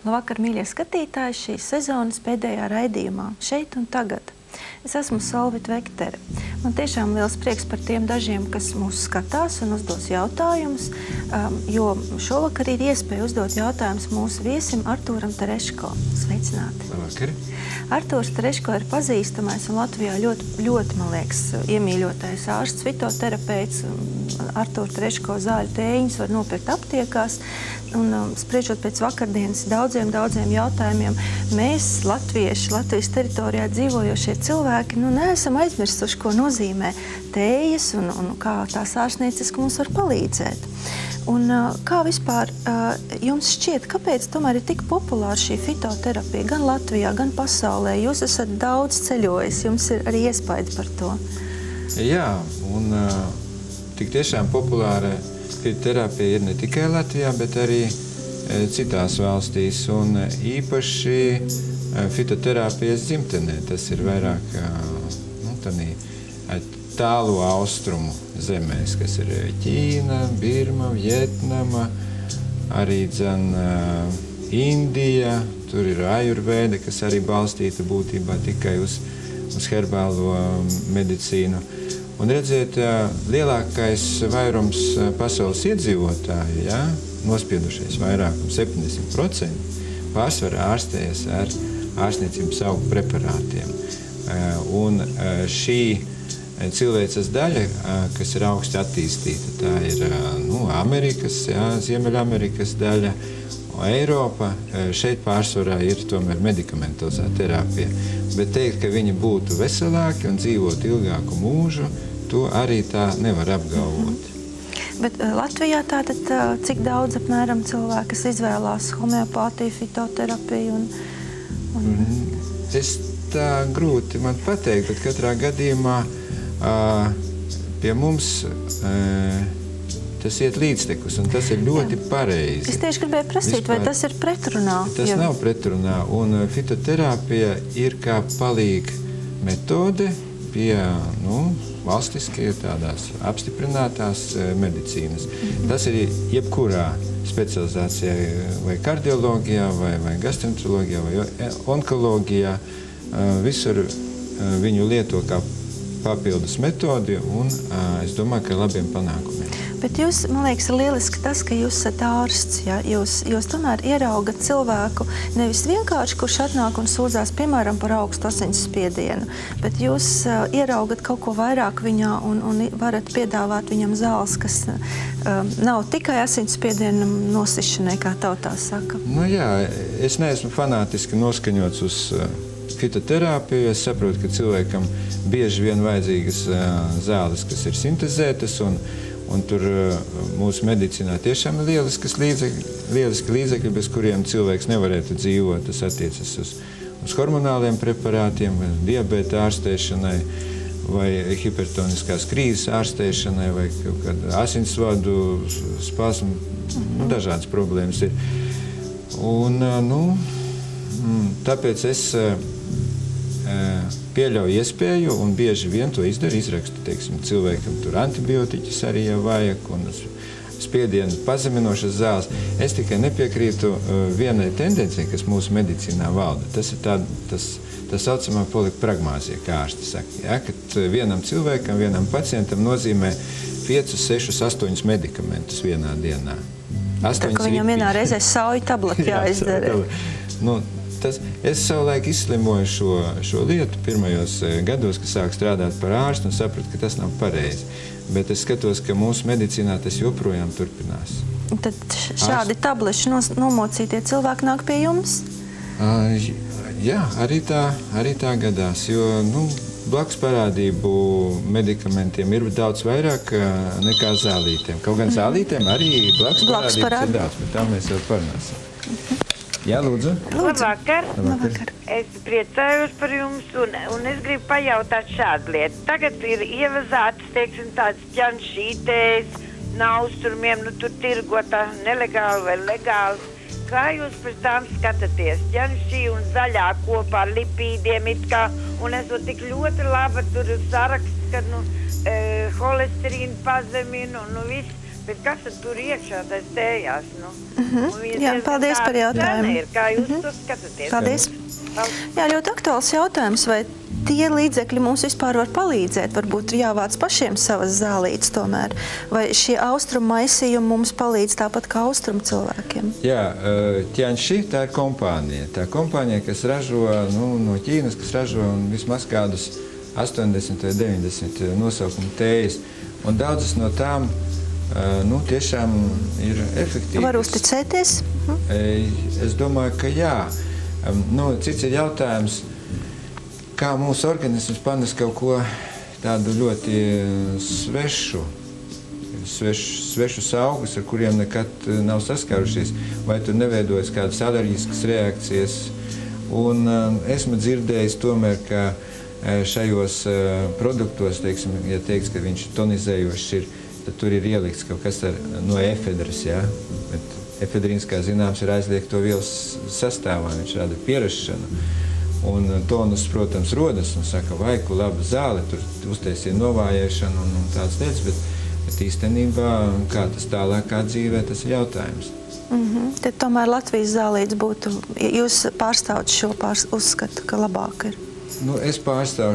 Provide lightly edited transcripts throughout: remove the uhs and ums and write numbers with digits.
Labvakar, mīļie skatītāji, šīs sezonas pēdējā raidījumā Šeit un tagad. Es esmu Solvita Vektere. Man tiešām liels prieks par tiem dažiem, kas mūs skatās un uzdos jautājumus, jo šovakar ir iespēja uzdot jautājumus mūsu viesim Artūram Tereško. Sveicināti! Labvakar! Artūrs Tereško ir pazīstamais un Latvijā ļoti, man liekas, iemīļotais ārsts, fitoterapeits. Artūra Tereško zāļu tējiņus var nopirkt aptiekās. Un spriežot pēc vakardienas daudziem jautājumiem, mēs, latvieši, Latvijas teritorijā dzīvojošie cilvēki, neesam aizmirsuši, ko nozīmē tējas un kā tās ārstnieciski mums var palīdzēt. Un kā vispār jums šķiet, kāpēc tomēr ir tik populāra šī fitoterapija gan Latvijā, gan pasaulē? Jūs esat daudz ceļojis, jums ir arī iespaidi par to. Jā, un tik tiešām populāra fitoterapija ir ne tikai Latvijā, bet arī citās valstīs. Un īpaši fitoterapijas dzimtenē. Tas ir vairāk tālu austrumu zemēs, kas ir Ķīna, Birma, Vietnama, arī Indija. Tur ir ajurvēda, kas arī balstīta būtībā tikai uz herbālo medicīnu. Un redziet, lielākais vairums pasaules iedzīvotāju, nospiedušais vairākums 70%, pārsvarā ārstējas ar ārstniecības augu preparātiem. Un šī cilvēces daļa, kas ir augsti attīstīta, tā ir Amerikas, Ziemeļamerikas daļa, Eiropa. Šeit pārsvarā ir tomēr medikamentozā terapija. Bet teikt, ka viņi būtu veselāki un dzīvot ilgāku mūžu, to arī tā nevar apgalvot. Bet Latvijā tātad cik daudz apmēram cilvēki, kas izvēlās homeopātiju, fitoterapiju? Es tā grūti man pateikt, bet katrā gadījumā pie mums tas iet līdztekus, un tas ir ļoti pareizi. Es tieši gribēju prasīt, vai tas ir pretrunā? Tas nav pretrunā, un fitoterapija ir kā palīga metode pie, valstiski tādās apstiprinātās medicīnas. Tas ir jebkurā specializācijā, vai kardioloģijā, vai gastroenteroloģijā, vai onkoloģijā. Visur viņu lieto kā papildus metodi, un es domāju, ka ar labiem panākumiem. Bet jūs, man liekas, ir lieliski tas, ka jūs esat ārsts, ja? Jūs tomēr ieraugat cilvēku nevis vienkārši, kurš atnāk un sūdzās, piemēram, par augstu asinsspiedienu, bet jūs ieraugat kaut ko vairāk viņā un varat piedāvāt viņam zāles, kas nav tikai asinsspiedienam nosišanai, kā tautā saka. Jā, es neesmu fanātiski noskaņots uz fitoterapiju. Es saprotu, ka cilvēkam bieži vien vajadzīgas zāles, kas ir sintezētas, un tur mūsu medicīnā tiešām ir lieliski līdzekļi, bez kuriem cilvēks nevarētu dzīvot. Tas attiecas uz hormonāliem preparātiem, diabēta ārstēšanai, vai hipertoniskās krīzes ārstēšanai, vai kaut kādu asinsvadu spasmu, dažādas problēmas ir. Un, tāpēc es pieļauju iespēju, un bieži vien to izrakstu, teiksim, cilvēkam tur antibiotiķus arī jau vajag, un spiedienu pazeminošas zāles. Es tikai nepiekrītu vienai tendencei, kas mūsu medicīnā valda. Tas ir tā saucamā polipragmāzija, kā ārsti saka, kad vienam cilvēkam, vienam pacientam nozīmē 5, 6, 8 medikamentus vienā dienā. Tā kā viņam vienā reizē sauju tableti jāizdara. Es savulaik izslimoju šo lietu pirmajos gados, kad sāku strādāt par ārstu, un sapratu, ka tas nav pareizi. Bet es skatos, ka mūsu medicīnā tas joprojām turpinās. Tad šādi tableši nomocītie cilvēki nāk pie jums? Jā, arī tā gadās, jo blakus parādību medikamentiem ir daudz vairāk nekā zālītiem. Kaut gan zālītiem arī blakus parādības ir daudz, bet tā mēs jau parunāsim. Jā, lūdzu. Labvakar. Es priecājos par jums, un es gribu pajautāt šādu lietu. Tagad ir ievazātas, teiksim, tādas ķanšītēs, no austrumiem, nu tur tirgotā nelegāli vai legāli. Kā jūs pēc tām skatāties? Ķenšī un zaļā kopā ar lipīdiem it kā, un esot tik ļoti laba tur saraksts, ka, holesterīnu pazemina, viss. Bet kas tur iekšā tas tējās, Jā, paldies par jautājumu. Kā jūs to skatāties? Paldies. Jā, ļoti aktuāls jautājums, vai tie līdzekļi mums vispār var palīdzēt? Varbūt jāvāc pašiem savas zālītes tomēr. Vai šie austrumu maisījumi mums palīdz tāpat kā austrumu cilvēkiem? Jā, Ķenšī tā ir kompānija. Tā kompānija, kas ražo no Ķīnas, kas ražo vismaz kādus 80 vai 90 nosaukumu tējas. Un daudzas no tām tiešām ir efektīvas. Var uzticēties? Es domāju, ka jā. Cits ir jautājums, kā mūsu organisms panes kaut ko tādu ļoti svešus augus, ar kuriem nekad nav saskārušies, vai tur neveidojas kādas alerģiskas reakcijas. Un esmu dzirdējis tomēr, ka šajos produktos, teiksim, ja teiks, ka viņš tonizējošs ir, tad tur ir ielikts kaut kas no efedras, jā. Bet efedrīns, kā zināms, ir aizliegto vielas sastāvā, viņš rada pierašanu. Un tonus, protams, rodas un saka, vai, ko laba zāle, tur uztaisīja novājēšanu un tādas lietas, bet īstenībā, kā tas tālākā dzīvē, tas ir jautājums. Tad tomēr Latvijas zālītes būtu, jūs pārstāvat šo uzskatu, ka labāk ir? Es pārstāvu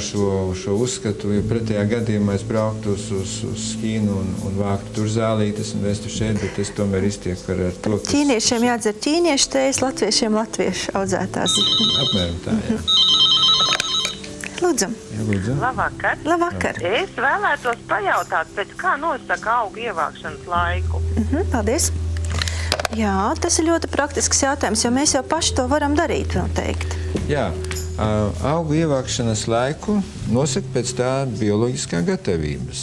šo uzskatu, jo pretējā gadījumā es brauktu uz Ķīnu un vāktu tur zālītes un vestu šeit, bet es tomēr iztieku ar to, kas... Ķīniešiem jādzer ķīniešu tējas, latviešiem latviešu audzētās. Apmēram tā, jā. Lūdzu. Jā, lūdzu. Labvakar. Labvakar. Es vēlētos pajautāt, pēc kā nosaka augu ievākšanas laiku? Paldies. Jā, tas ir ļoti praktisks jautājums, jo mēs jau paši to varam darīt, noteikti. Jā. Augu ievākšanas laiku nosaka pēc tā bioloģiskā gatavības.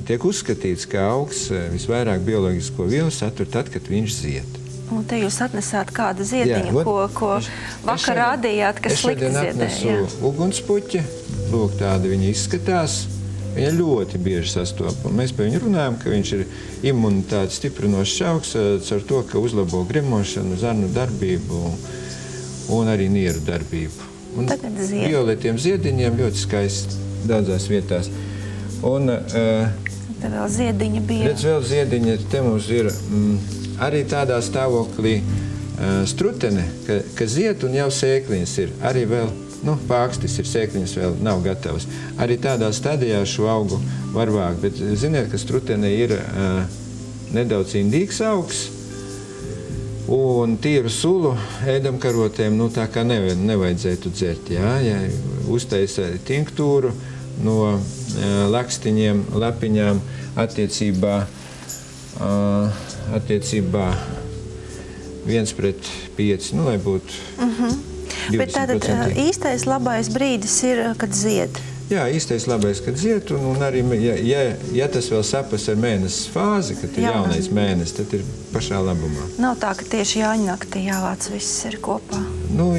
Tiek uzskatīts, ka augs visvairāk bioloģisko vielu satur tad, kad viņš zied. Un te jūs atnesāt kādu ziediņu, ko vakar rādījāt, kas slikti ziedēja. Es šodien atnesu ugunspuķi, lūk, tāda viņa izskatās. Viņa ļoti bieži sastopama. Mēs par viņu runājam, ka viņš ir imunitātes stiprinošs augs, ar to, ka uzlabo gremošanu, zarnu darbību un arī nieru darbību. Un violetiem ziediņiem ļoti skaisti daudzās vietās. Un te vēl ziediņi bija. Redz, vēl ziediņi, te mums ir arī tādā stāvoklī strutene, ka zied un jau sēkliņas ir. Arī vēl, pākstis ir, sēkliņas vēl nav gatavas. Arī tādā stadijā šo augu var vākt, bet ziniet, ka strutene ir nedaudz indīgs augs, un tīru sulu ēdamkarotēm, tā kā nevajadzētu dzert, jā. Ja uztaisa tinktūru no lakstiņiem, lapiņām attiecībā 1:5, lai būtu 20%. Bet tātad īstais labais brīdis ir, kad zied? Jā, īstais labais, kad ziet, un arī, ja tas vēl sapas ar mēnesis fāzi, kad ir jaunais mēnesis, tad ir pašā labumā. Nav tā, ka tieši jāņaktī jāvāc viss ir kopā?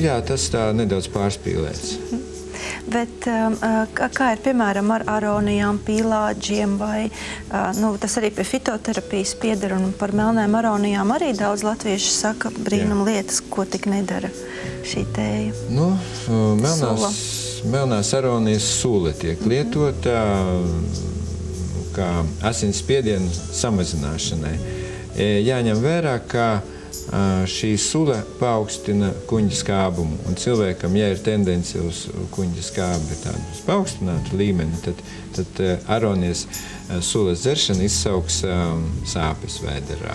Jā, tas tā nedaudz pārspīlēts. Bet kā ir, piemēram, ar aronijām, pīlāģiem vai, tas arī pie fitoterapijas pieder, un par melnēm aronijām arī daudz latvieši saka brīnum lietas, ko tik nedara šī tēja. Melnās aronijas sule tiek lietota kā asinsspiediena samazināšanai. Jāņem vērā, ka šī sule paaugstina kuņģa skābumu, un cilvēkam, ja ir tendence uz kuņģa skābi tādu paaugstinātu līmeni, tad aronijas sules dzeršana izsauks sāpes vēderā.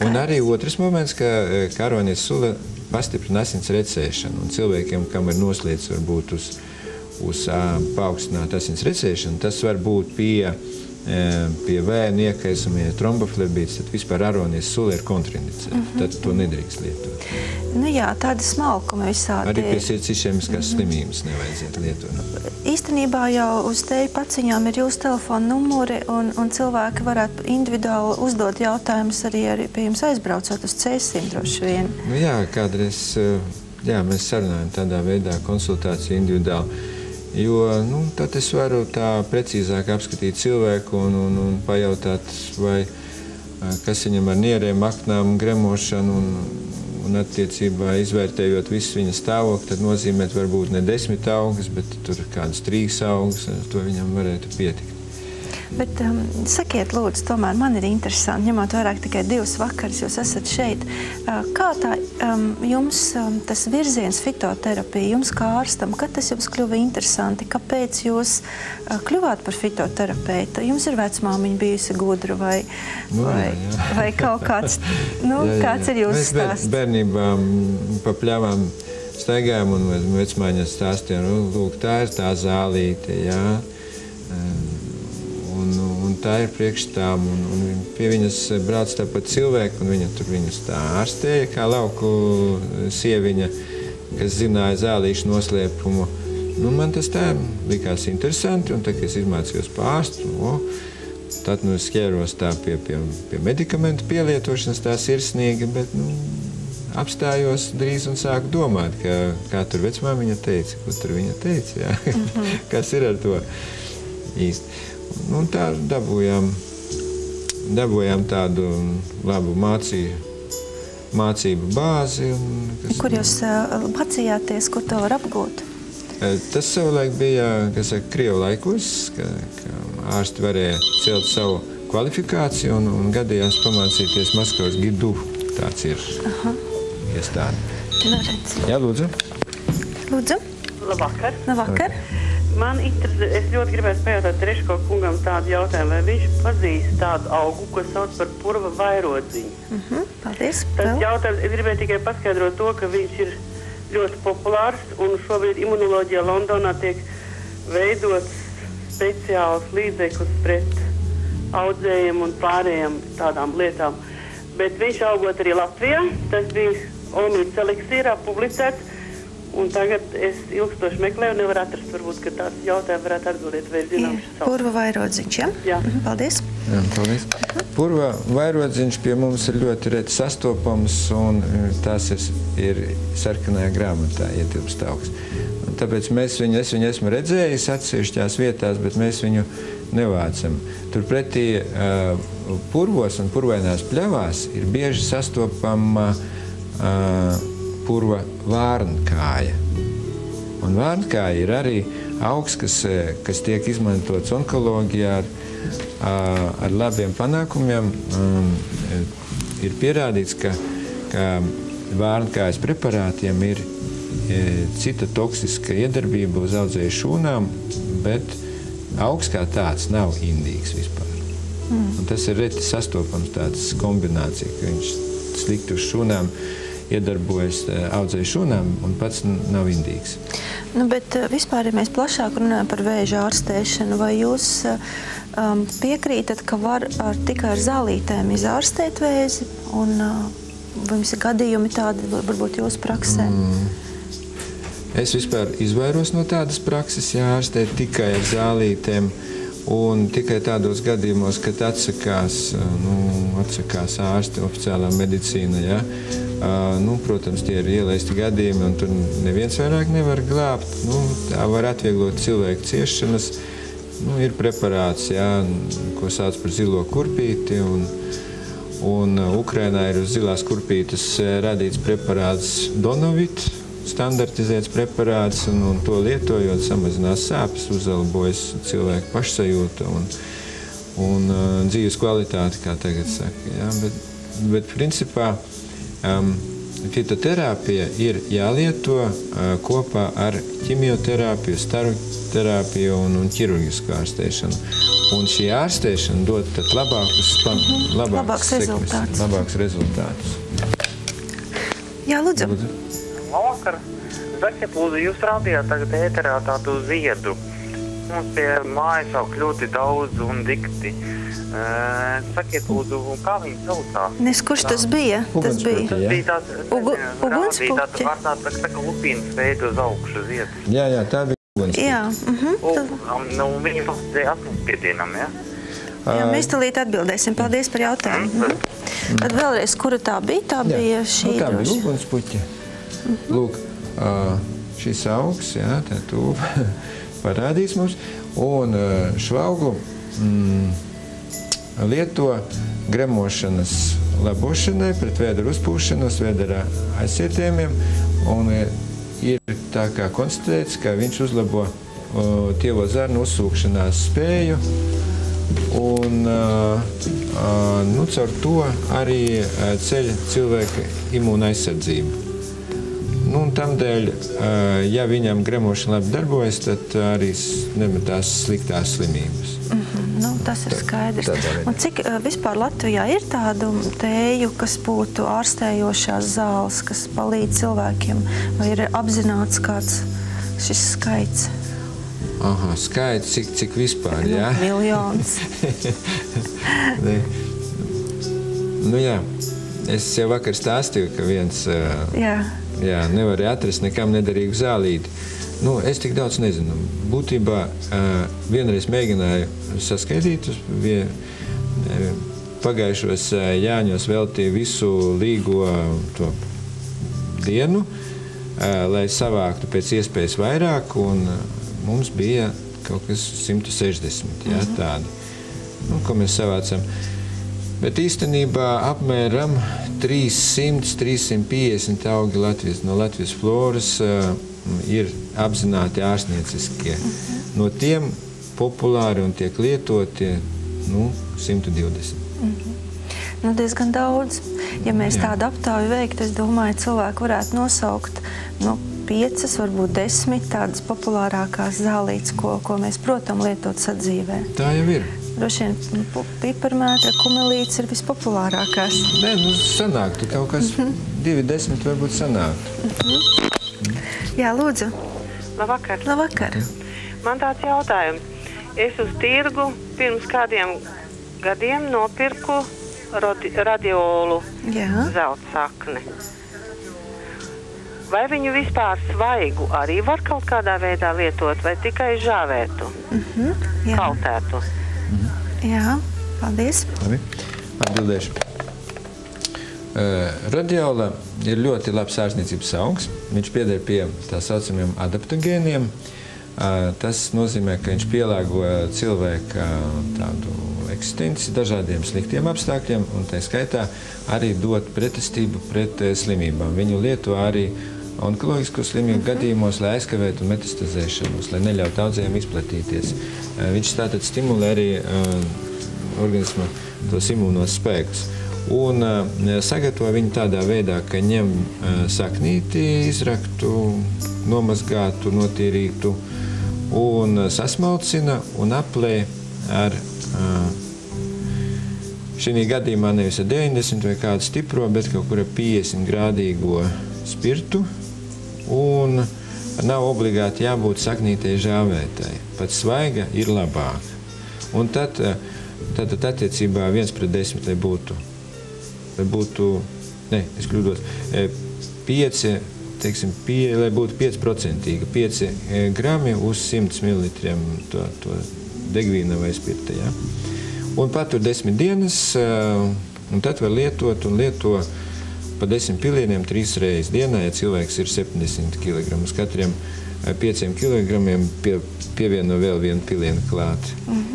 Un arī otrs moments, ka aronijas sule pastiprina asins recēšanu, un cilvēkiem, kam ir noslēdz varbūt uz paaugstinātu asins recēšanu, tas var būt pie vēju iekaisumiem, tromboflebīts, tad vispār aronijas sule ir kontraindicēta. Tad to nedrīkst lietot. Jā, tādi smalkumi visādi. Arī pie sirds išēmiskās slimības nevajadzētu lietot. Īstenībā jau uz tēju paciņām ir jūsu telefona numuri, un cilvēki varētu individuāli uzdot jautājumus arī pie jums aizbraucot uz C100 droši vien. Jā, kādreiz, mēs sarunājam tādā veidā konsultāciju individuāli. Jo tad es varu tā precīzāk apskatīt cilvēku un pajautāt, vai kas viņam ar nierēm, aknām, gremošanu un attiecībā izvērtējot visu viņa stāvokli, tad nozīmēt varbūt ne 10 augas, bet tur kādas 3 augas, ar to viņam varētu pietikt. Bet sakiet, lūdzu, tomēr man ir interesanti, ņemot vairāk tikai 2 vakarus, jūs esat šeit. Kā tā jums tas virziens fitoterapija, jums kā ārstam, kad tas jums kļuva interesanti? Kāpēc jūs kļuvāt par fitoterapeitu? Jums ir vecmāmiņa bijusi gudra vai kaut kāds, kāds ir jūsu stāsts? Mēs bērnībā pa pļavām staigājām un vecmāņas stāstījām, lūk, tā ir tā zālīte, jā. Un tā ir priekš tām, un pie viņas brauc tāpat cilvēki, un viņa tur viņus tā ārstēja, kā lauku sieviņa, kas zināja zālīšu noslēpumu. Man tas tā likās interesanti, un tad, kad es izmācījos pārstu, tad es ķēros tā pie medikamentu pielietošanas tā sirsnīgi, bet apstājos drīz un sāku domāt, kā tur vecmāmiņa teica, ko tur viņa teica, jā. Kas ir ar to īsti. Un tā dabūjām tādu labu mācību bāzi. Kur jūs mācījāties, kur to var apgūt? Tas savulaik bija, Krievu laikos, ka ārsti varēja celt savu kvalifikāciju un gadījās pamācīties Maskavas gidu. Tāds ir iestāde. Jā, lūdzu. Lūdzu. Labvakar. Labvakar. Man interesē, es ļoti gribētu pajautāt Treško kungam tādu jautājumu, vai viņš pazīst tādu augu, ko sauc par purva vairodziņu. Paldies. Tas jautājums, es gribēju tikai paskaidrot to, ka viņš ir ļoti populārs, un šobrīd imunoloģijā Londonā tiek veidots speciāls līdzeklis pret audzējiem un pārējiem tādām lietām. Bet viņš augot arī Latvijā, tas bija Olmītas eliksīrā publicēts. Un tagad es ilgstoši meklēju un nevaru atrast, varbūt, ka tāds jautājums varētu atbildēt, vai zināms. Purva vairodziņš, ja? Jā. Paldies. Jā, paldies. Purva vairodziņš pie mums ir ļoti reti sastopams, un tās ir sarkanajā grāmatā ietilpst augs. Tāpēc es viņu esmu redzējis atsevišķās vietās, bet mēs viņu nevācam. Turpretī purvos un purvainās pļavās ir bieži sastopama purva vārnkāja. Un vārnkāja ir arī augs, kas tiek izmantots onkoloģijā ar labiem panākumiem. Ir pierādīts, ka vārnkājas preparātiem ir cita toksiska iedarbība uz audzēju šūnām, bet augs kā tāds nav indīgs vispār. Un tas ir reti sastopams tāds kombinācija, ka viņš slikti uz šūnām iedarbojas audzēju šūnām un pats nav indīgs. Bet vispār, ja mēs plašāk runājam par vēža ārstēšanu, vai jūs piekrītat, ka var tikai ar zālītēm izārstēt vēzi? Un jums ir gadījumi tādi, varbūt jūsu praksē? Es vispār izvairos no tādas prakses, ārstēt tikai ar zālītēm. Un tikai tādos gadījumos, kad atsakās ārsti, oficiālā medicīna, ja? Protams, tie ir ielaisti gadījumi, un tur neviens vairāk nevar glābt. Tā var atvieglot cilvēku ciešanas. Ir preparāts, ko sauc par zilo kurpīti, un Ukrainā ir uz zilās kurpītes radīts preparāts Donovit, standartizēts preparāts, un to lietojot samazinās sāpes, uzlabojas cilvēku pašsajūta un dzīves kvalitāte, kā tagad saka. Ja? Bet principā fitoterapija ir jālieto kopā ar ķimioterapiju, staru terapiju un ķirurģisku ārstēšanu. Un šī ārstēšana dod tad labākus rezultātus. Jā, lūdzu. Labvakar. Sakiet, lūdzu, jūs rādījāt tagad ēterā tādu ziedu. Mums pie mājas aug ļoti daudz un dikti. Sakiet, lūdzu, kā viņi saucās? Kurš tas bija? Tas bija tāds, ugunspuķi? Tā kā lupīnas veidu uz augšu ziedu. Jā, tā bija ugunspuķi. Jā. Viņi palīdzēja atmospiedienam, ja? Jā, mēs talīt atbildēsim. Paldies par jautājumu. Tad vēlreiz, kura tā bija? Tā bija šī tā bija ugunspuķi. Lūk, šis augs, tā tūp parādīs mums. Un švaugu lieto gremošanas labošanai, pret vēdera uzpūšanos, vēdera aizsietējumiem, un ir tā kā konstatēts, ka viņš uzlabo tievo zarnu uzsūkšanās spēju, un caur to arī ceļ cilvēka imūna aizsardzību. Un tamdēļ, ja viņam gremošana labi darbojas, tad arī nemetās sliktās slimības. Tas ir skaidrs. Un cik vispār Latvijā ir tādu tēju, kas būtu ārstējošās zāles, kas palīdz cilvēkiem, vai ir apzināts kāds šis skaits? Skaits, cik vispār, jā? Miljons. Jā, es jau vakar stāstīju, ka viens nevarēja atrast nekam nederīgu zālīti. Es tik daudz nezinu. Būtībā vienreiz mēģināju saskaidīt, pagājušos Jāņos veltīju visu līgo to dienu, lai savāktu pēc iespējas vairāk, un mums bija kaut kas 160, tādi, ko mēs savācam. Bet īstenībā apmēram 300–350 augi no Latvijas floras ir apzināti ārstnieciskie. No tiem populāri un tiek lietoti 120. Diezgan daudz. Ja mēs tādu aptauju veiktu, es domāju, cilvēki varētu nosaukt 5, varbūt 10 tādas populārākās zālītes, ko mēs, protams, lietot sadzīvē. Tā jau ir. Droši vien piparmētra, kumelītes ir vispopulārākās. Nē, sanāktu kaut kas 2–10 varbūt sanāktu. Jā, lūdzu. Labvakar. Labvakar. Man tāds jautājums. Es uz tirgu pirms kādiem gadiem nopirku radiolu zelta sakni. Vai viņu vispār svaigu arī var kaut kādā veidā lietot, vai tikai žāvētu, kaltētu? Jā, paldies. Labi, atbildēšu. Radiola ir ļoti labs ārstniecības augs. Viņš pieder pie tā saucamiem adaptogēniem. Tas nozīmē, ka viņš pielāgo cilvēka tādu eksistenci dažādiem sliktiem apstākļiem, un tā skaitā arī dot pretestību pret slimībām. Viņu lieto arī onkoloģisku slimību gadījumos, lai aizkavētu metastazēšanos, lai neļautu daudziem izplatīties. Viņš tātad stimulē arī organisma tos imūnos spēkus. Un sagatavo viņu tādā veidā, ka ņem saknīti, izraktu, nomazgātu, notīrītu un sasmalcina un aplē ar šī gadījumā nevis ar 90 vai kādu stipro, bet kaut kur ar 50 grādīgo spirtu, un nav obligāti jābūt saknītei žāvētai. Pat svaiga ir labāka. Un tad attiecībā 1/10, lai būtu, es kļūdos, 5, lai būtu 5%, 5 grami uz 100 mililitriem to degvīna vai spirta, ja? Un patur 10 dienas, un tad var lietot un lieto pa 10 pilieniem 3 reizes dienā, ja cilvēks ir 70 kg. Uz katriem 5 kg pievieno vēl 1 pilienu klāt.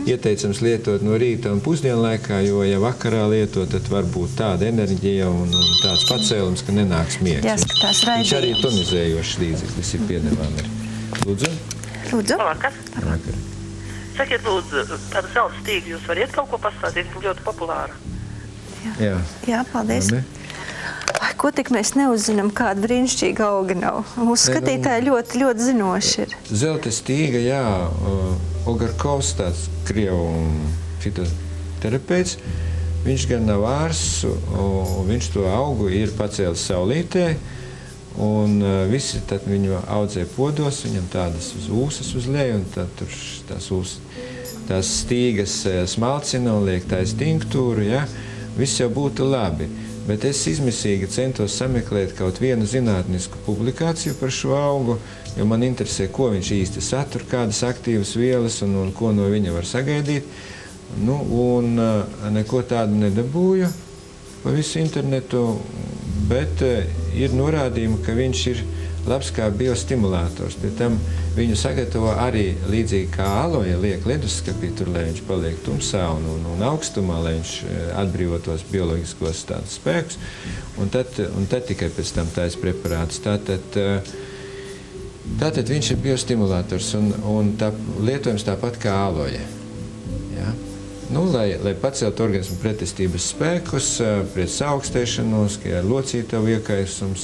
Ieteicams lietot no rīta un pusdienlaikā, jo, ja vakarā lietot, tad var būt tāda enerģija un tāds pacēlums, ka nenāks miegs. Jāskatās raidījums. Viņš arī tonizējošs līdzeklis ir piedevām arī. Lūdzu? Lūdzu. Labvakar. Sakiet, lūdzu, tāda zelta stīga, jūs variet kaut ko pastāstīt, ļoti populāra. Jā, paldies. Ko tik mēs neuzzinām, kāda brīnišķīga auga nav. Mūsu skatītāji ļoti, ļoti zinoši ir. Zelta stīga, jā, Ogarkovs, tāds krievu fitoterapeits, viņš gan nav ārsts, viņš to augu ir pacēlis saulītē, un visi tad viņu audzē podos, viņam tādas uz ūsas uz leju, un tad tur tās stīgas smalcina un liek tais tinktūru, ja, viss jau būtu labi. Bet es izmisīgi centos sameklēt kaut vienu zinātnisku publikāciju par šo augu, jo man interesē, ko viņš īsti satur, kādas aktīvas vielas un ko no viņa var sagaidīt. Un neko tādu nedabūju pa visu internetu, bet ir norādījumi, ka viņš ir labs kā biostimulātors. Pie tam viņu sagatavo arī līdzīgi kā aloja liek leduskapī, tur, lai viņš paliek tumsā un augstumā, lai viņš atbrīvotos bioloģiskos tādus spēkus, un tad tikai pēc tam taisa preparātus. Tātad viņš ir biostimulātors un lietojams tāpat kā aloja. Ja? Nu, lai paceltu organismu pretestības spēkus, pret saaugstēšanos, ka ir locītavu iekaisums,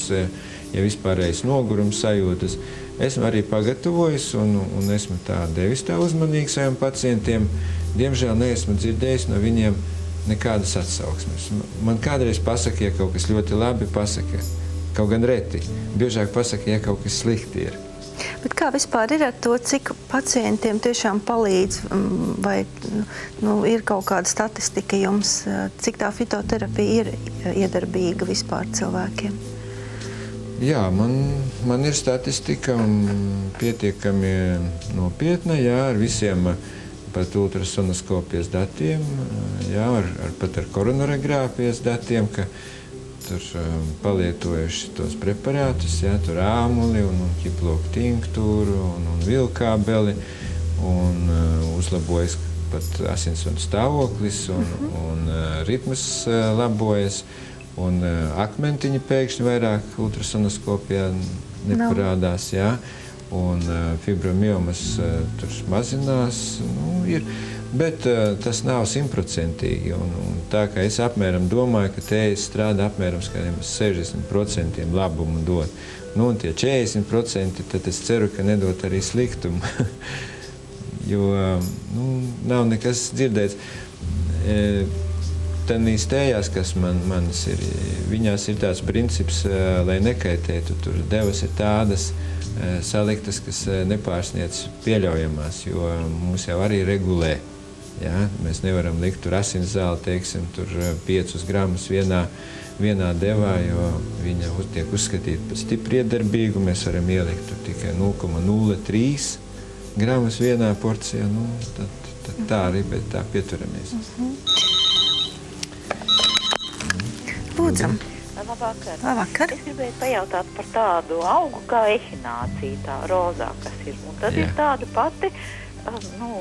ja vispārējais nogurums sajūtas. Esmu arī pagatavojis un esmu devis uzmanīgi saviem pacientiem. Diemžēl neesmu dzirdējis no viņiem nekādas atsauksmes. Man kādreiz pasaka, ja kaut kas ļoti labi, pasaka, kaut gan reti. Biežāk pasaka, ja kaut kas slikti ir. Bet kā vispār ir ar to, cik pacientiem tiešām palīdz, vai ir kaut kāda statistika jums, cik tā fitoterapija ir iedarbīga vispār cilvēkiem? Jā, man ir statistika pietiekami nopietna, jā, ar visiem pat ultrasonoskopijas datiem, jā, pat ar koronarogrāfijas datiem, ka tur palietojuši tos preparātus, jā, tur āmuli un ķiploku tinktūru un vilkābeli, un uzlabojas pat asinsvadu stāvoklis un ritms labojas, un akmentiņi pēkšņi vairāk ultrasonoskopijā neparādās, jā, un fibromiomas tur mazinās, ir. Bet tas nav 100%, un tā kā es apmēram domāju, ka tējas strādā apmēram 60% labumu dot. Nu, un tie 40%, tad es ceru, ka nedot arī sliktumu, jo nav nekas dzirdēts. Tādīs tējās, kas manas ir, viņās ir tāds princips, lai nekaitētu, tur devas ir tādas saliktas, kas nepārsniedz pieļaujamās, jo mums jau arī regulē. Jā, mēs nevaram likt tur asinszāli, teiksim, tur 5 gramus vienā devā, jo viņa tiek uzskatīta par stipri iedarbīgu. Mēs varam ielikt tur tikai 0,03 gramus vienā porcijā. Tad tā arī pēc tā pieturamies. Lūdzam. Labvakar. Labvakar. Es gribēju pajautāt par tādu augu kā ehinācija, tā rozā, kas ir. Un tad ir tāda pati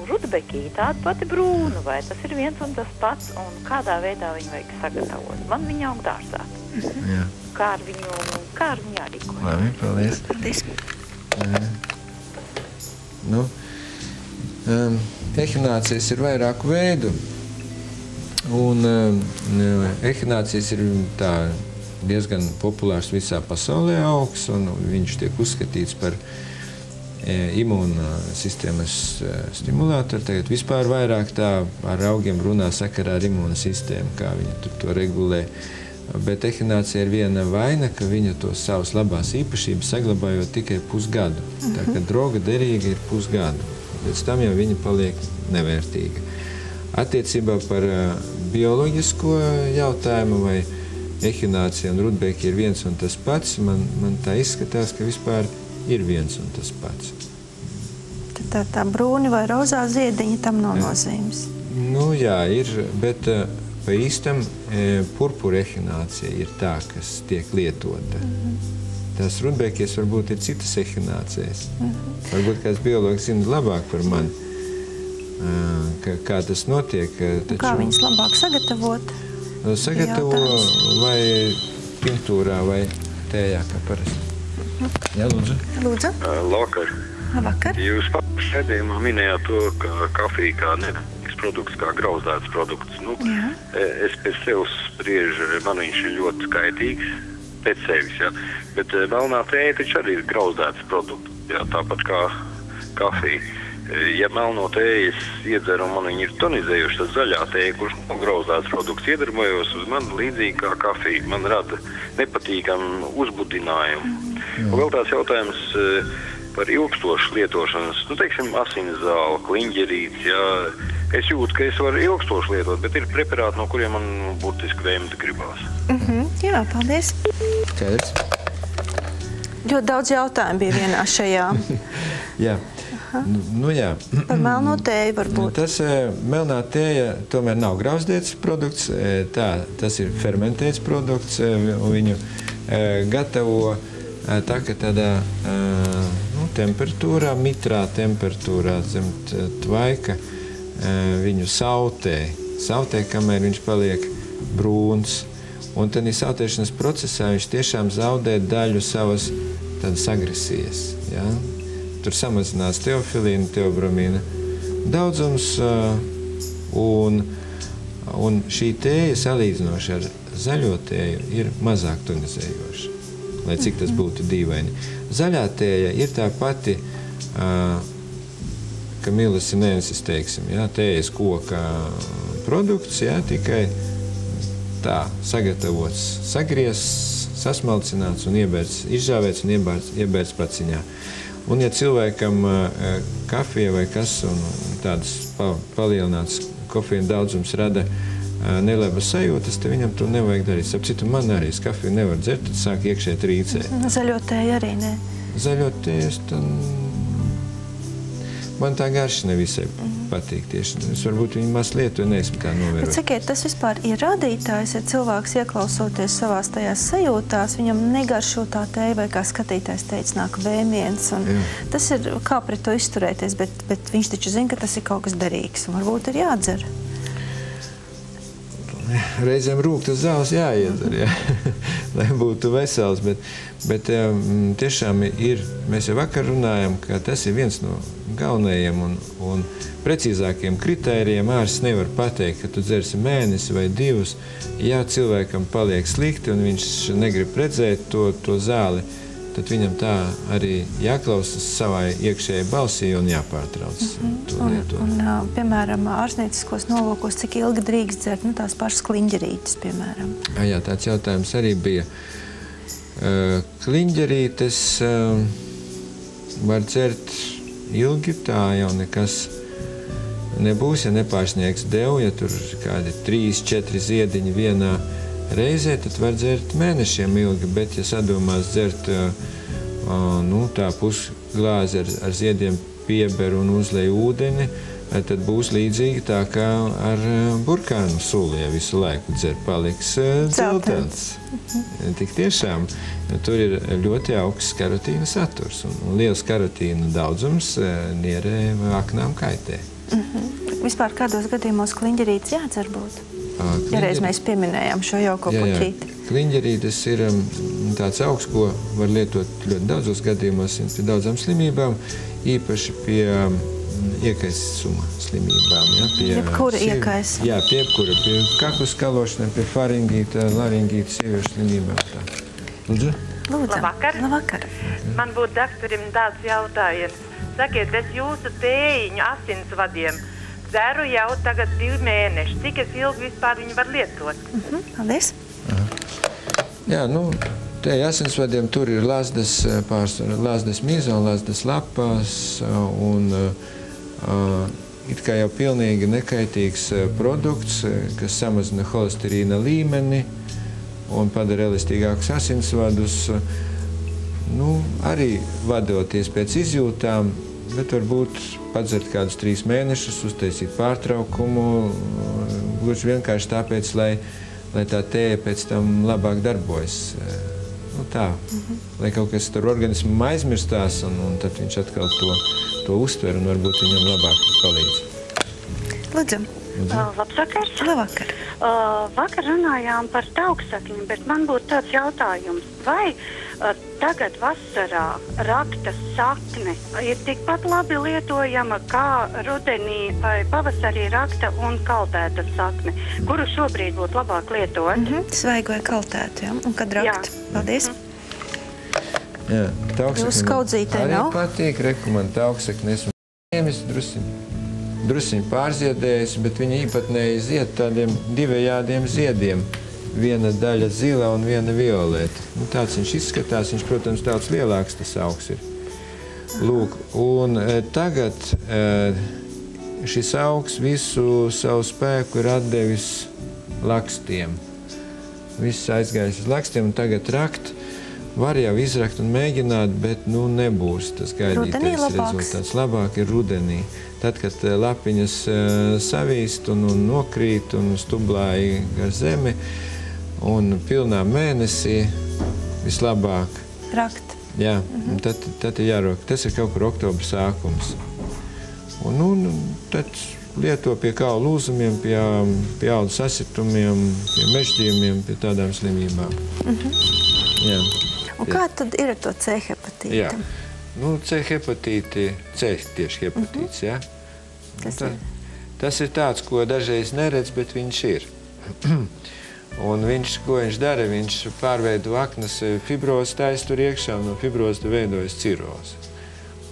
rudbekī, tāda pati brūna, vai tas ir viens un tas pats, un kādā veidā viņu vajag sagatavot. Man viņa aug dārzā. Kā ar viņu jārīkojas? Labi, paldies. Paldies. Ehinācijas ir vairāku veidu, un ehinācijas ir diezgan populārs visā pasaulē augs, un viņš tiek uzskatīts par imūna sistēmas stimulātoru. Tagad vispār vairāk ar augiem runā sakarā ar imūna sistēmu, kā viņi to regulē. Bet ehinācija ir viena vaina, ka viņa tos savas labās īpašības saglabājot tikai pusgadu. Tā kā droga derīga ir pusgadu. Pēc tam jau viņa paliek nevērtīga. Attiecībā par bioloģisko jautājumu, vai ehinācija un rudbeki ir viens un tas pats, man tā izskatās, ka vispār ir viens un tas pats. Tad tā brūni vai rozā ziediņa tam nav nozīmes. Jā, ir, bet pa īstam purpura ehinācija ir tā, kas tiek lietota. Tās rudbekies varbūt ir citas ehinācijas. Varbūt kāds biologs zina labāk par mani, kā tas notiek. Kā viņas labāk sagatavot? Sagatavo vai tinktūrā vai tējā, kā parasti. Jā, lūdzu. Lūdzu. Labvakar. Labvakar. Jūs sēdījumā minējāt to, ka kafija kā nedabīgs produkts, kā grauzdēts produkts. Es pēc sevis spriežu, man viņš ir ļoti skaitīgs, pēc sevis, jā. Bet melnā tēja taču arī ir grauzdēts produkts, jā, tāpat kā kafija. Ja melno tēju es iedzeru un man viņi ir tonizējuši, tad zaļā tēja, kurš nav grauzdēts produkts, iedarbojos uz man līdzīgi kā kafija. Man rada nepatīkamu uzbudinājumu. Un vēl tās jautājums par ilgstošu lietošanas, teiksim, asinszāle, kliņģerīts, jā. Es jūtu, ka es varu ilgstoši lietot, bet ir preparāti, no kuriem man burtiski vēmta gribās. Jā, paldies. Skaidrs. Ļoti daudz jautājumu bija vienā šajā. Jā. Jā. Par melno tēju varbūt. Tas melnā tēja tomēr nav grauzdēts produkts, tas ir fermentēts produkts, un viņu gatavo tā ka tādā temperatūrā, mitrā temperatūrā zem tvaika viņu sautē, kamēr viņš paliek brūns. Un tad sautēšanas procesā viņš tiešām zaudē daļu savas tādas agresijas. Ja? Tur samazinās teofilīna, teobromīna daudzums, un šī tēja salīdzinoši ar zaļo tēju ir mazāk tonizējoša, lai cik tas būtu dīvaini. Zaļā tēja ir tā pati Camillus sinensis, teiksim, ja, tējas koka produkts, ja, tikai tā sagatavots, sagriezts, sasmalcināts un izžāvēts un iebērts paciņā. Un ja cilvēkam kafija vai kas un tādas palielināts kofeīna daudzums rada nelabas sajūtas, tad viņam to nevajag darīt. Ap citu, man arī kafiju nevar dzert, tad sāk iekšē trīcēt. Zaļo tēju arī ne? Zaļo tēju, man tā garša nevisai patīk tieši. Es varbūt viņu maz lietu, neesmu tā novērot. Bet sakiet, tas vispār ir rādītājs, ja cilvēks ieklausoties savās tajās sajūtās, viņam negaršo tā tēja, vai kā skatītājs teica, nāk vēmiens. Tas ir kā pret to izturēties, bet viņš taču zina, ka tas ir kaut kas derīgs, un varbūt ir jādzer. Reizēm rūgtas zāles jāiedzer, ja? Lai būtu vesels, bet tiešām ir, mēs jau vakar runājam, ka tas ir viens no galvenajiem un precīzākiem kritērijiem. Ārsts nevar pateikt, ka tu dzersi mēnesi vai 2, ja cilvēkam paliek slikti un viņš negrib redzēt to zāli, tad viņam tā arī jāklausas savai iekšējai balsī un jāpārtrauc to lietot. Un, piemēram, ārstnieciskos nolūkos, cik ilgi drīkst dzert, tās pašas kliņģerītes, piemēram? Jā, tāds jautājums arī bija. Kliņģerītes var dzert ilgi, tā jau nekas nebūs, ja nepārsniegs devu, ja tur kādi 3-4 ziediņi vienā reizē, tad var dzert mēnešiem ilgi, bet ja sadomās dzert tā pusglāzi ar ziediem pieberu un uzlej ūdeni, tad būs līdzīgi tā kā ar burkānu suli, ja visu laiku dzer, paliks dzeltens. Tik tiešām, tur ir ļoti augsts karotīna saturs, un liels karotīna daudzums nierē aknām kaitē. Vispār kādos gadījumos kliņģerītes jādzer būtu? Ja reiz mēs pieminējām šo jauko puķīti. Kliņģerītes ir tāds augs, ko var lietot ļoti daudzos gadījumos pie daudzām slimībām, īpaši pie iekaisuma slimībām. Jebkura iekaisa? Jā, pie jebkura. Pie kaklu skalošanai, pie faringīta, laringīta, sieviešu slimībām. Lūdzu? Labvakar. Labvakar. Man būtu doktorim tāds jautājums. Sakiet, es jūsu tējiņu asinsvadiem dzeru jau tagad 2 mēneši. Cik es ilgi vispār viņu var lietot? Paldies. Jā, tēja asinsvadiem tur ir lazdas pārsvarā, lazdas miza un lazdas lapas, un it kā jau pilnīgi nekaitīgs produkts, kas samazina holesterīna līmeni un padara elastīgākus asinsvadus. Arī vadoties pēc izjūtām, bet varbūt padzert kādus 3 mēnešus, uztaisīt pārtraukumu, gluži vienkārši tāpēc, lai tā tēja pēc tam labāk darbojas. Lai kaut kas tur organismam aizmirstās, un tad viņš atkal to uztver, un varbūt viņam labāk palīdz. Lūdzu. Labvakar. Labvakar. Vakar runājām par tauksakni, bet man būtu tāds jautājums. Vai tagad vasarā raktas sakne ir tikpat labi lietojama kā rudenī vai pavasarī rakta un kaltēta sakne, kuru šobrīd būtu labāk lietot? Svaigu vai kaltētu, jā? Un kad rakt? Paldies. Jā, Jūs skaudzītē nav? Arī patīk, man tauksakni esmu ņēmis drusiņi pārziedējis, bet viņa īpatnēji zied tādiem divējādiem ziediem. Viena daļa zila un viena violeta. Tāds viņš izskatās, viņš, protams, daudz lielāks tas augs ir. Lūk, un tagad šis augs visu savu spēku ir atdevis lakstiem. Viss aizgājis uz lakstiem, un tagad rakt. Var jau izrakt un mēģināt, bet nebūs tas gaidītais rezultāts. Labāk ir rudenī. Tad, kad lapiņas savīst un nokrīt un stublāja gar zemi, un pilnā mēnesī vislabāk rakt. Jā, tad ir jārok. Tas ir kaut kur oktobra sākums. Un tad lieto pie kaula lūzumiem, pie audu sasitumiem, pie mežģījumiem, pie tādām slimībām. Jā. Un kā tad ir ar to C hepatīti? Jā. C hepatīti, C tieši hepatīts, jā. Tas ir tāds, ko dažreiz neredz, bet viņš ir. Un ko viņš dara? Viņš pārveido aknas fibrozi taisa tur iekšā, un no fibrozi veidojas cirozi.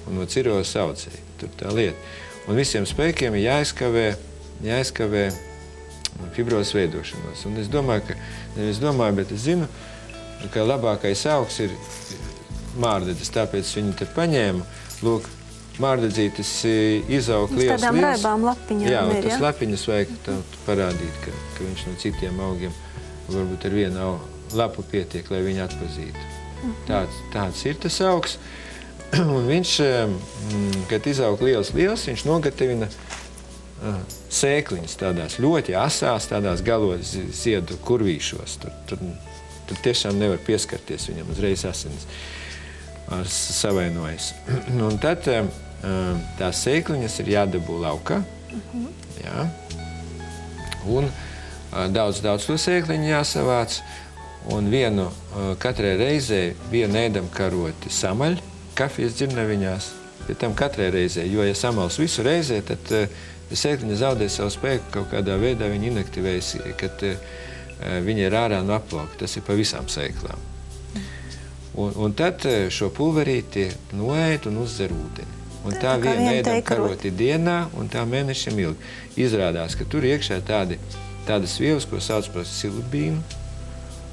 Un no cirozes audzēja. Tur tā lieta. Un visiem spēkiem ir jāizkavē fibrozes veidošanos. Un es domāju, bet es zinu, ka labākais augs ir mārdedzes, tāpēc viņu te paņēmu. Lūk, mārdedzītis izaug liels. Tādām raibām lapiņām jā, ir, tas lapiņas vajag parādīt, ka viņš no citiem augiem varbūt ar vienu lapu pietiek, lai viņu atpazītu. Tāds ir tas augs. Un viņš, kad izaug liels, viņš nogatavina sēkliņas tādās ļoti asās, tādās galos ziedu kurvīšos. Tur tiešām nevar pieskarties viņam uzreiz asinis savainojas. Un tad tās sēkliņas ir jādabū laukā. Jā. Un daudz to sēkliņu jāsavāc. Un katrai reizē vienu ēdam karoti samaļ kafijas dzirnaviņās, pie tam katrai reizē, jo, ja samals visu reizē, tad sēkliņa zaudē savu spēku, kaut kādā veidā viņa inaktivējas, kad viņa ir ārā no aplauka. Tas ir pa visām sēklām. Un tad šo pulverīti noēd un uzzer ūdeni. Un tā viena ēdam karoti dienā, un tā mēnešiem ilgi. Izrādās, ka tur iekšā tādas vielas, ko sauc par silibīnu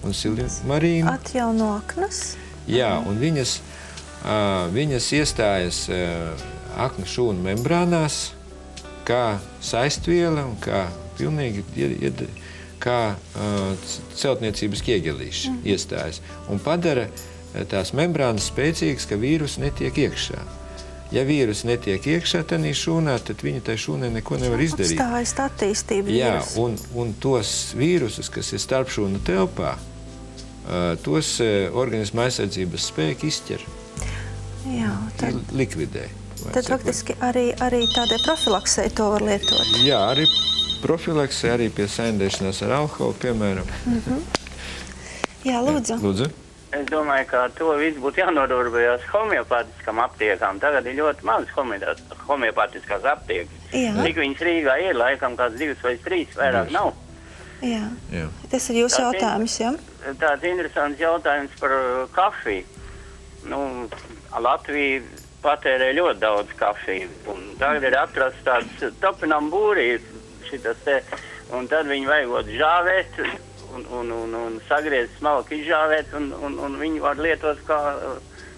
un silimarīnu. Atjauno aknas? Jā, un viņas iestājas aknu šūnu membrānās kā saistviela un kā celtniecības ķiegelīši iestājas un padara tās membrānas spēcīgas, ka vīrusi netiek iekšā. Ja vīrusi netiek iekšā tanī šūnā, tad viņi tai šūnai neko nevar izdarīt. Atstājas attīstību vīrusu. Jā, un tos vīrusus, kas ir starp šūnu telpā, tos organisma aizsardzības spēki izķer. Jā, tad likvidē. Tad faktiski arī tādai profilaksei to var lietot. Jā, arī profilaksei, arī pie saindēšanās ar alkoholu, piemēram. Jā, lūdzu. Lūdzu. Es domāju, ka to visu būtu jānodarbojas homeopātiskām aptiekām. Tagad ir ļoti maz homeopātiskās aptiekas. Cik viņas Rīgā ir, laikam kāds 2 vai 3, vairāk nav. Jā. Tas ir jūsu jautājums, jā? Tāds interesants jautājums par kafiju. Latvija patērē ļoti daudz kafiju, un tagad ir atrasts tāds topinambūri, un tad viņi vajagot žāvēt, un sagriezt smalki izžāvēt, un viņi var lietot kā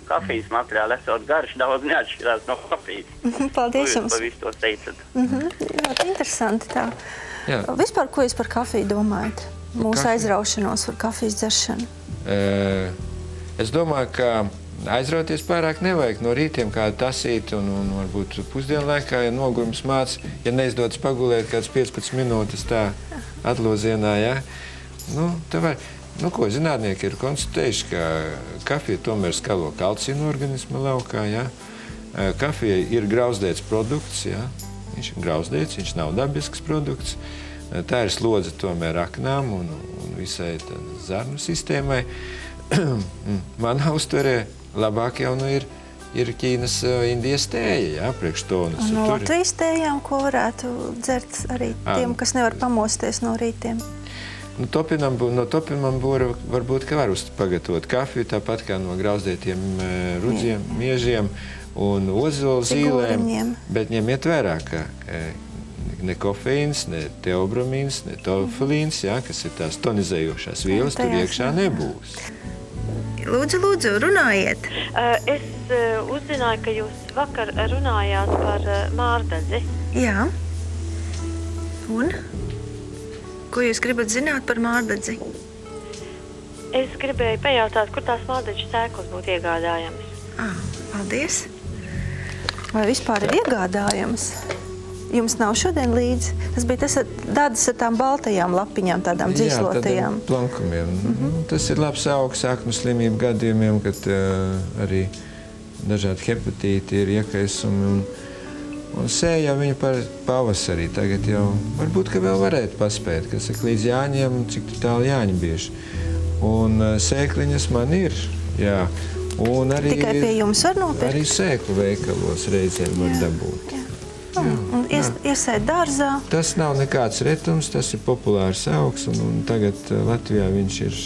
kafijas materiāli, esot garš, daudz neatšķirās no kafijas. Paldies jums. Ko visu to teicat? Ļoti interesanti tā. Vispār, ko jūs par kafiju domājat? Mūsu aizraušanos par kafijas dzeršanu? Es domāju, ka aizrauties pārāk nevajag no rītiem kādu tasīt un varbūt pusdienlaikā, ja nogurums māc, ja neizdodas pagulēt kāds 15 minūtes tā atlozienā, jā. Tā var. Ko zinātnieki ir konstatējuši, ka kafija tomēr skalo kalciju no organisma laukā, jā. Kafija ir grauzdēts produkts, jā. Viņš ir grauzdēts, viņš nav dabisks produkts. Tā ir slodze tomēr aknām un visai zarnu sistēmai. Manā uztverē labāk jau ir Ķīnas Indijas tēja, jā, priekš tonus. Un no Latvijas tējām, ko varētu dzert arī tiem, kas nevar pamosties no rītiem? No topinambūra varbūt, ka var pagatavot kafiju, tāpat kā no grauzdētiem rudziem, miežiem un ozola zīlēm, bet ņemiet vērā, ka ne kofeīns, ne teobramīns, ne tofilīns, jā, kas ir tās tonizējošās vielas, tur iekšā nebūs. Lūdzu, runājiet. Es uzzināju, ka jūs vakar runājāt par mārdedzi. Jā. Un? Ko jūs gribat zināt par mārdedzi? Es gribēju pajautāt, kur tās mārdedzes sēklas būtu iegādājamas. Paldies. Vai vispār ir iegādājamas? jums nav šodien līdzi. Tas bija tādas ar tām baltajām lapiņām, tādām dzīslotajām. Jā, tādiem plankumiem. Tas ir labs augs aknu slimību gadījumiem, kad arī dažādi hepatīti ir iekaisumi. Un sēja viņa par pavasarī. Tagad jau varbūt, ka vēl varētu paspēt, kas saka, līdz Jāņiem, cik tālu Jāņi bieži. Un sēkliņas man ir, jā. Un arī, tikai pie jums var nopirkt? Arī sēklu veikalos reizēm var dabūt. Un iesēt dārzā? Tas nav nekāds retums, tas ir populārs augs, un tagad Latvijā viņš ir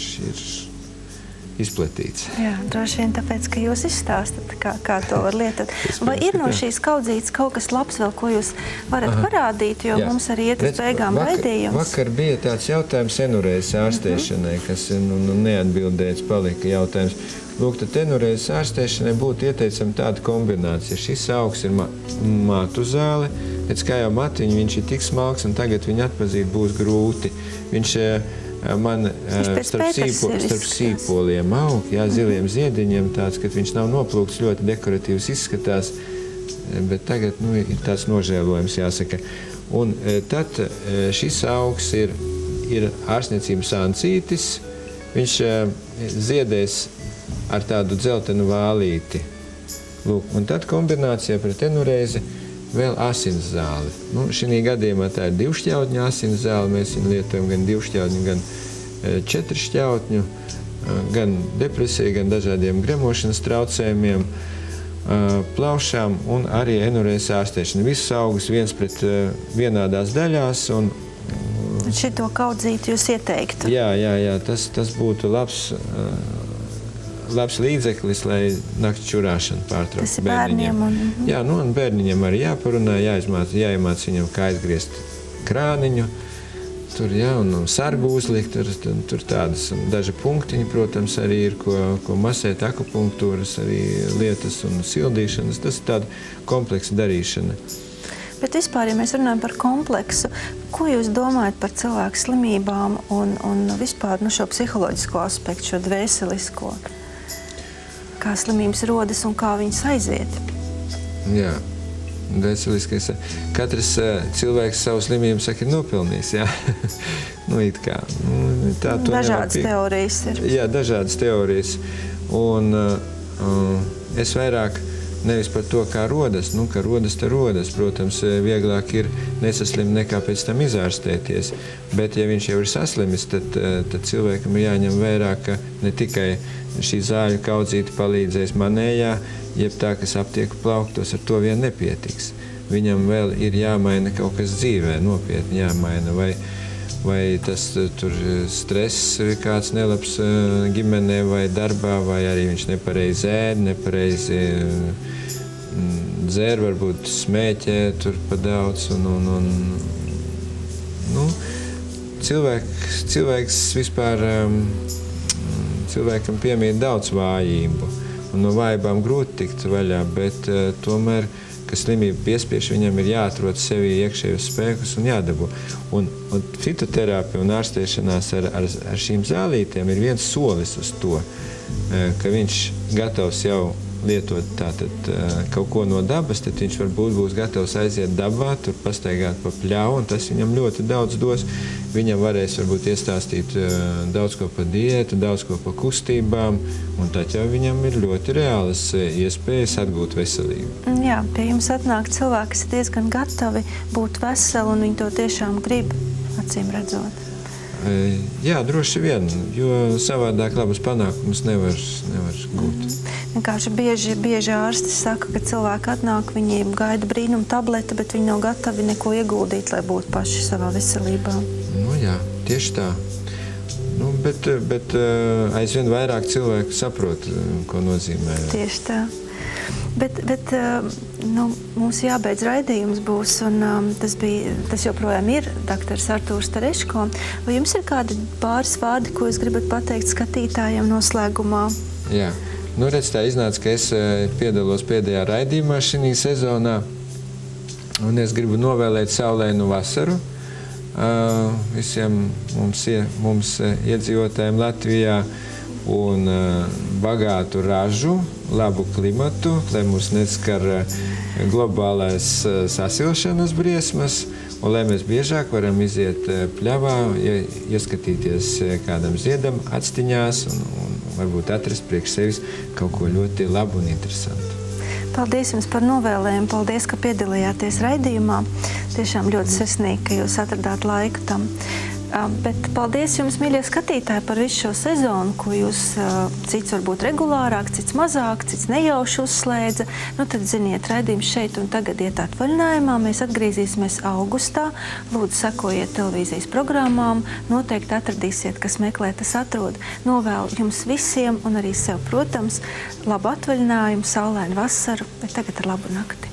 izplatīts. Jā, droši vien tāpēc, ka jūs izstāstat, kā to var lietot. Vai ir no šīs kaudzītes kaut kas labs vēl, ko jūs varat parādīt, jo mums arī iet uz beigām raidījums? Vakar bija tāds jautājums enurēzes ārstēšanai, kas neatbildēts palika jautājums. Lūk, tad enurēzes ārstēšanai būtu ieteicama tāda kombinācija. Šis augs ir matu zāle, pēc kā jau matiņu viņš ir tik smalks, un tagad viņu atpazīt būs grūti. Viņš man starp sīpoliem aug, ziliem ziediņiem tāds, kad viņš nav noplūkts, ļoti dekoratīvs izskatās, bet tagad ir tāds nožēlojums, jāsaka. Un tad šis augs ir ārstniecības ancītis, viņš ziedēs ar tādu dzeltenu vālīti. Lūk, un tad kombinācijā pret enurēzi vēl asins zāli. Šī gadījumā tā ir divšķautņu asins zāle. Mēs viņu lietojam gan divšķautņu, gan četršķautņu, gan depresiju, gan dažādiem gremošanas traucējumiem, plaušām un arī enurēzes ārstēšanu. Visus augus viens pret vienādās daļās. Šito kaudzīti jūs ieteiktu? Jā, tas būtu labs līdzeklis, lai nakts čurāšanu pārtraukt. Tas ir bērniem. Jā, un bērniņiem arī jāparunā, jāiemāc viņam, kā aizgriezt krāniņu, tur, un sargu uzlikt, tur tādas daži punktiņi, protams, arī ir, ko masēt, akupunktūras arī lietas un sildīšanas. Tas ir tāda kompleksa darīšana. Bet vispār, ja mēs runājam par kompleksu, ko jūs domājat par cilvēku slimībām un vispār šo psiholoģisko aspektu, šo dvēselisko? Kā slimības rodas un kā viņas aiziet? Jā, dvēseliskais. Katrs cilvēks savu slimību saka, ir nopelnījis, jā. It kā. Dažādas teorijas ir. Jā, dažādas teorijas. Un es vairāk nevis par to, kā rodas. Ka rodas, te rodas. Protams, vieglāk ir nesaslimt nekā pēc tam izārstēties. Bet, ja viņš jau ir saslimis, tad cilvēkam ir jāņem vērā, ka ne tikai šī zāļu kaudzīte palīdzēs manējā, jeb tā, kas aptieku plauktos, ar to vien nepietiks. Viņam vēl ir jāmaina kaut kas dzīvē, nopietni jāmaina. Vai tas tur stress kāds nelabs ģimenē vai darbā, vai arī viņš nepareizi ēd, nepareizi dzer, varbūt smēķē tur pa daudz. Cilvēks vispār, cilvēkam piemīt daudz vājību, un no vājībām grūti tikt vaļā, bet tomēr, ka slimība piespiež, viņam ir jāatrod sevi iekšējos spēkus un jādabū. Un fitoterapija un ārstēšanās ar šīm zālītēm ir viens solis uz to, ka viņš gatavs jau lietot tātad kaut ko no dabas, tad viņš varbūt būs gatavs aiziet dabā, tur pastaigāt pa pļauju, un tas viņam ļoti daudz dos. Viņam varēs varbūt iestāstīt daudz ko pa diētu, daudz ko pa kustībām, un tad jau viņam ir ļoti reālas iespējas atgūt veselību. Jā, pie jums atnāk cilvēki, kas ir diezgan gatavi būt veseli, un viņi to tiešām grib, acīm redzot. Jā, droši vien, jo savādāk labas panākumus nevar gūt. Vienkārši bieži ārsti saka, ka cilvēki atnāk, viņi gaida brīnuma tableti, bet viņi nav gatavi neko ieguldīt, lai būtu paši savā veselībā. Jā, tieši tā. Bet aizvien vairāk cilvēku saprot, ko nozīmē. Tieši tā. Bet mums jābeidz raidījums būs, un tas joprojām ir doktors Artūrs Tereško. Vai jums ir kādi pāris vārdi, ko jūs gribat pateikt skatītājiem noslēgumā? Jā. Redz, tā iznāca, ka es piedalos pēdējā raidījumā šī sezonā, un es gribu novēlēt saulainu vasaru visiem mums iedzīvotājiem Latvijā un bagātu ražu, labu klimatu, lai mūs neskar globālais sasilšanas briesmas, un lai mēs biežāk varam iziet pļavā, ieskatīties kādam ziedam atstiņās un varbūt atrast priekš sevis kaut ko ļoti labu un interesantu. Paldies jums par novēlējumu, paldies, ka piedalījāties raidījumā. Tiešām ļoti sirsnīgi, ka jūs atradāt laiku tam. Bet paldies jums, mīļie skatītāji, par visu šo sezonu, ko jūs cits varbūt regulārāk, cits mazāk, cits nejauši uzslēdza. Nu tad, ziniet, raidījums šeit un tagad iet atvaļinājumā. Mēs atgriezīsimies augustā. Lūdzu, sekojiet televīzijas programmām. Noteikti atradīsiet, kas meklē, tas atrod. Novēlu jums visiem un arī sev, protams, labu atvaļinājumu, saulainu vasaru, bet tagad ar labu nakti.